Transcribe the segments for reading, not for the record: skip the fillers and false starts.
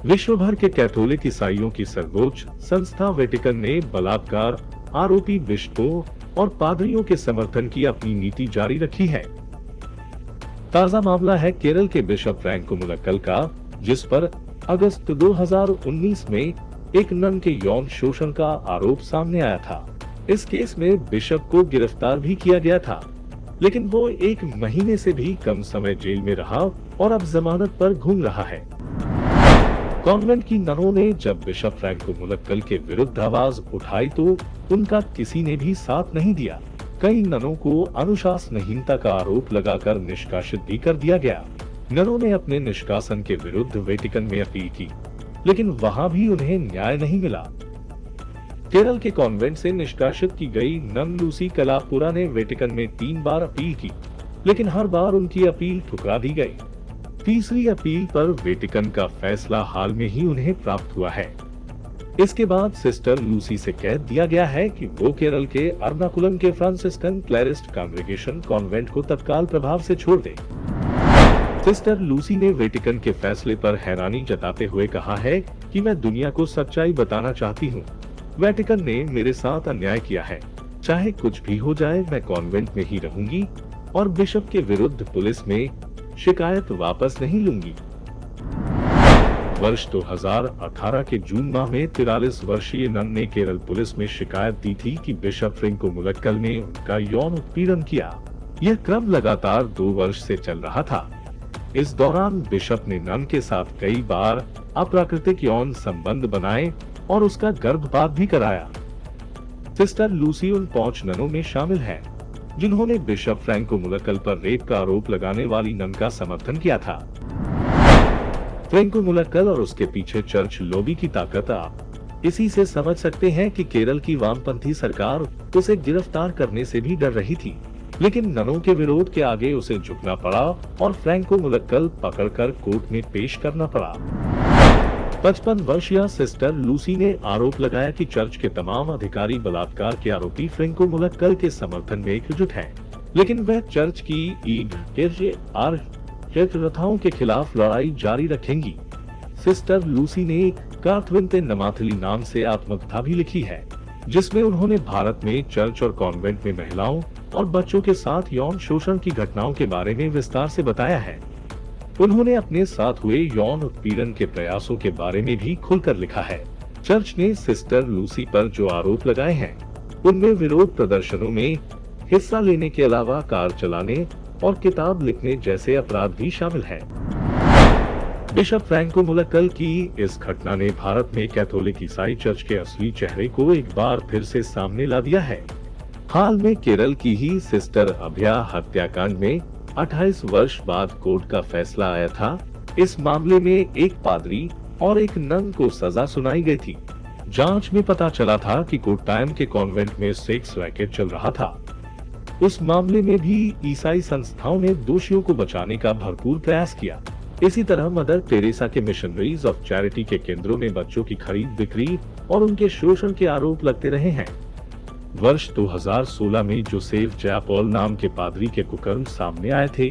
विश्व भर के कैथोलिक ईसाइयों की सर्वोच्च संस्था वेटिकन ने बलात्कार आरोपी बिशपों और पादरियों के समर्थन की अपनी नीति जारी रखी है। ताजा मामला है केरल के बिशप फ्रैंको मुलक्कल का, जिस पर अगस्त 2019 में एक नन के यौन शोषण का आरोप सामने आया था। इस केस में बिशप को गिरफ्तार भी किया गया था, लेकिन वो 1 महीने से भी कम समय जेल में रहा और अब जमानत पर घूम रहा है। कॉन्वेंट की ननों ने जब बिशप फ्रैंको मुलक्कल के विरुद्ध आवाज उठाई तो उनका किसी ने भी साथ नहीं दिया। कई ननों को अनुशासनहीनता का आरोप लगाकर निष्कासित भी कर दिया गया। ननों ने अपने निष्कासन के विरुद्ध वेटिकन में अपील की, लेकिन वहां भी उन्हें न्याय नहीं मिला। केरल के कॉन्वेंट से निष्कासित की गई नन लूसी कलापुरा ने वेटिकन में 3 बार अपील की, लेकिन हर बार उनकी अपील ठुकरा दी गई। तीसरी अपील पर वेटिकन का फैसला हाल में ही उन्हें प्राप्त हुआ है। इसके बाद सिस्टर लूसी से कह दिया गया है कि वो केरल के अर्नाकुलम के फ्रांसिस्कन क्लैरिस्ट कांग्रेगेशन कॉन्वेंट को तत्काल प्रभाव से छोड़ दे। सिस्टर लूसी ने वेटिकन के फैसले पर हैरानी जताते हुए कहा है कि मैं दुनिया को सच्चाई बताना चाहती हूँ। वेटिकन ने मेरे साथ अन्याय किया है, चाहे कुछ भी हो जाए मैं कॉन्वेंट में ही रहूंगी और बिशप के विरुद्ध पुलिस में शिकायत वापस नहीं लूंगी। वर्ष 2018 के जून माह में 43 वर्षीय नन ने केरल पुलिस में शिकायत दी थी कि बिशप फ्रैंको मुलक्कल ने उनका यौन उत्पीड़न किया। यह क्रम लगातार 2 वर्ष से चल रहा था। इस दौरान बिशप ने नन के साथ कई बार अप्राकृतिक यौन संबंध बनाए और उसका गर्भपात भी कराया। सिस्टर लूसी उन 5 ननों में शामिल है जिन्होंने बिशप फ्रैंको मुलक्कल पर रेप का आरोप लगाने वाली नन का समर्थन किया था। फ्रैंको मुलक्कल और उसके पीछे चर्च लॉबी की ताकत आप इसी से समझ सकते हैं कि केरल की वामपंथी सरकार उसे गिरफ्तार करने से भी डर रही थी, लेकिन ननों के विरोध के आगे उसे झुकना पड़ा और फ्रैंको मुलक्कल पकड़कर कोर्ट में पेश करना पड़ा। 55 वर्षीय सिस्टर लूसी ने आरोप लगाया कि चर्च के तमाम अधिकारी बलात्कार के आरोपी फ्रैंको मुलक्कल के समर्थन में एकजुट हैं, लेकिन वह चर्च की प्रथाओं के खिलाफ लड़ाई जारी रखेंगी। सिस्टर लूसी ने कार्थविंते नमाथली नाम से आत्मकथा भी लिखी है, जिसमें उन्होंने भारत में चर्च और कॉन्वेंट में महिलाओं और बच्चों के साथ यौन शोषण की घटनाओं के बारे में विस्तार से बताया है। उन्होंने अपने साथ हुए यौन उत्पीड़न के प्रयासों के बारे में भी खुलकर लिखा है। चर्च ने सिस्टर लूसी पर जो आरोप लगाए हैं, उनमें विरोध प्रदर्शनों में हिस्सा लेने के अलावा कार चलाने और किताब लिखने जैसे अपराध भी शामिल हैं। बिशप फ्रैंको मुलक्कल की इस घटना ने भारत में कैथोलिक ईसाई चर्च के असली चेहरे को एक बार फिर से सामने ला दिया है। हाल में केरल की ही सिस्टर अभया हत्याकांड में 28 वर्ष बाद कोर्ट का फैसला आया था। इस मामले में एक पादरी और एक नन को सजा सुनाई गई थी। जांच में पता चला था कि कोट्टायम के कॉन्वेंट में सेक्स रैकेट चल रहा था। उस मामले में भी ईसाई संस्थाओं ने दोषियों को बचाने का भरपूर प्रयास किया। इसी तरह मदर टेरेसा के मिशनरीज ऑफ चैरिटी के केंद्रों में बच्चों की खरीद बिक्री और उनके शोषण के आरोप लगते रहे हैं। वर्ष 2016 में जोसेफ जयापॉल नाम के पादरी के कुकर्म सामने आए थे,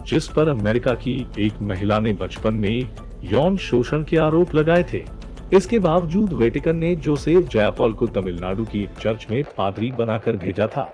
जिस पर अमेरिका की एक महिला ने बचपन में यौन शोषण के आरोप लगाए थे। इसके बावजूद वेटिकन ने जोसेफ जयापॉल को तमिलनाडु की एक चर्च में पादरी बनाकर भेजा था।